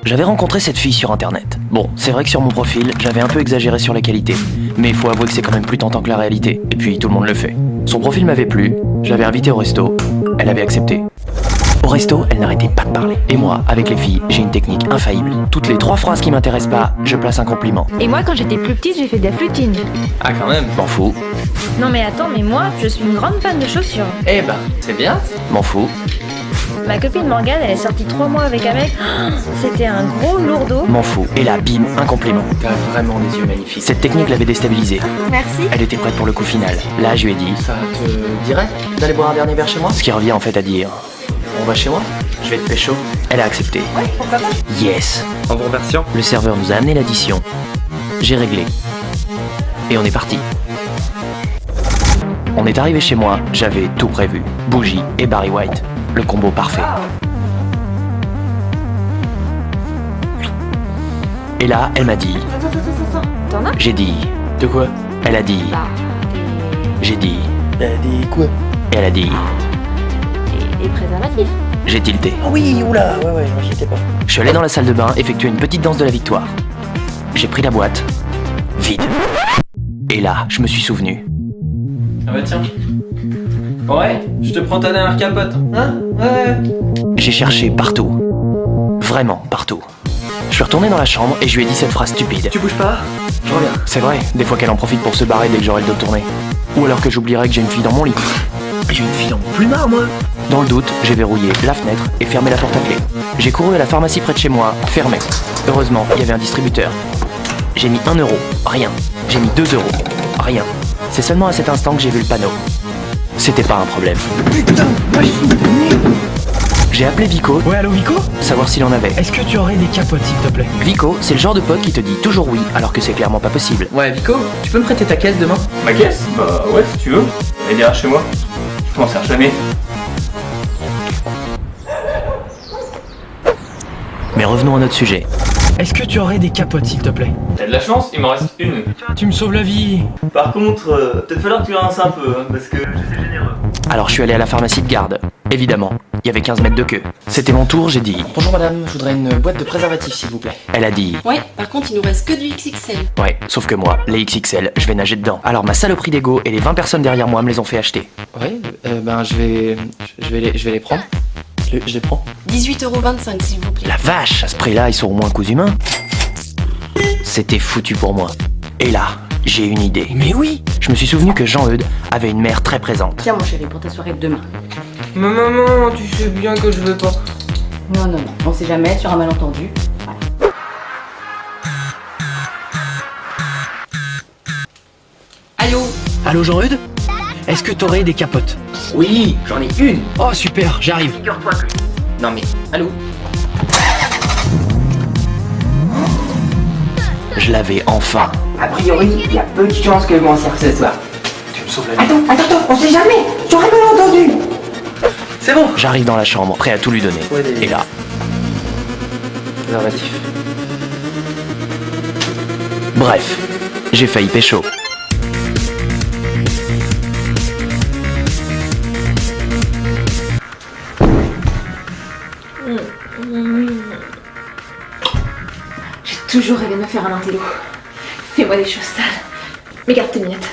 J'avais rencontré cette fille sur internet. Bon, c'est vrai que sur mon profil, j'avais un peu exagéré sur les qualités. Mais il faut avouer que c'est quand même plus tentant que la réalité. Et puis tout le monde le fait. Son profil m'avait plu, je l'avais invitée au resto, elle avait accepté. Au resto, elle n'arrêtait pas de parler. Et moi, avec les filles, j'ai une technique infaillible. Toutes les 3 phrases qui m'intéressent pas, je place un compliment. Et moi, quand j'étais plus petite, j'ai fait de la flutine. Ah quand même. M'en fous, Non mais attends, mais moi, je suis une grande fan de chaussures. Eh ben, c'est bien. m'en fous, Ma copine Morgane, elle est sortie 3 mois avec un mec. C'était un gros lourdeau. m'en fous. Et là, bim, un compliment. T'as vraiment des yeux magnifiques. Cette technique l'avait déstabilisée. Merci. Elle était prête pour le coup final. Là, je lui ai dit, Ça te dirait d'aller boire un dernier verre chez moi? ce qui revient en fait à dire, On va chez moi? Je vais te pécho. elle a accepté. Pourquoi pas? Yes. En vous remerciant. Le serveur nous a amené l'addition. J'ai réglé. Et on est parti. On est arrivé chez moi, j'avais tout prévu. Bougie et Barry White. Le combo parfait. Et là, elle m'a dit... T'en as? J'ai dit... De quoi? Elle a dit... Bah, J'ai dit... Elle dit quoi? Et elle a dit... des préservatifs. J'ai tilté. Ah oui, oula, ouais, moi j'y étais pas. Je suis allé dans la salle de bain effectuer une petite danse de la victoire. J'ai pris la boîte. Vide. Et là, je me suis souvenu. Ah bah tiens. Ouais, je te prends ta dernière capote. Hein? Ouais. J'ai cherché partout. Vraiment partout. Je suis retourné dans la chambre et je lui ai dit cette phrase stupide. Tu bouges pas? Je reviens. C'est vrai, des fois qu'elle en profite pour se barrer dès que j'aurai le dos tourné. Ou alors que j'oublierai que j'ai une fille dans mon lit. J'ai une fille dans mon plumard, moi. Dans le doute, j'ai verrouillé la fenêtre et fermé la porte à clé. J'ai couru à la pharmacie près de chez moi, fermée. Heureusement, il y avait un distributeur. J'ai mis 1 euro, rien. J'ai mis 2 euros, rien. C'est seulement à cet instant que j'ai vu le panneau. C'était pas un problème. Putain, J'ai appelé Vico, Ouais, allô Vico? savoir s'il en avait. Est-ce que tu aurais des capotes s'il te plaît? Vico, c'est le genre de pote qui te dit toujours oui, alors que c'est clairement pas possible. Ouais, Vico, tu peux me prêter ta caisse demain? Ma caisse? Bah ouais, si tu veux. Elle ira chez moi. Je m'en sers jamais. Mais revenons à notre sujet. Est-ce que tu aurais des capotes s'il te plaît? T'as de la chance, il m'en reste une. Tu me sauves la vie. Par contre, peut-être falloir que tu rinces un peu, hein, parce que je suis généreux. Alors je suis allé à la pharmacie de garde. Évidemment, il y avait 15 mètres de queue. C'était mon tour, j'ai dit. Bonjour madame, je voudrais une boîte de préservatifs s'il vous plaît. Elle a dit. Ouais, par contre, il nous reste que du XXL. Ouais, sauf que moi, les XXL, je vais nager dedans. Alors ma saloperie d'ego et les 20 personnes derrière moi me les ont fait acheter. Ouais, ben je vais les prendre. Je les prends. 18,25€ s'il vous plaît. La vache, à ce prix-là, ils sont au moins coups humains. C'était foutu pour moi. Et là, j'ai une idée. Mais oui. Je me suis souvenu que Jean-Eudes avait une mère très présente. Tiens mon chéri, pour ta soirée de demain. Mais maman, tu sais bien que je veux pas. Non, on sait jamais, sur un malentendu. Voilà. Allô? Allô Jean-Eudes? Est-ce que t'aurais des capotes? Oui, j'en ai une. Oh super, j'arrive. Figure-toi que... Non mais, allô? Je l'avais enfin. A priori, il y a peu de chances que je m'en sers ce soir. Tu me sauves la vie. Attends, on sait jamais. J'aurais mal entendu. C'est bon. J'arrive dans la chambre, prêt à tout lui donner. Ouais, des- Et là, Préservatif. bref, j'ai failli pécho. J'ai toujours rêvé de me faire un intello. Fais-moi des choses sales. Mais garde tes miettes.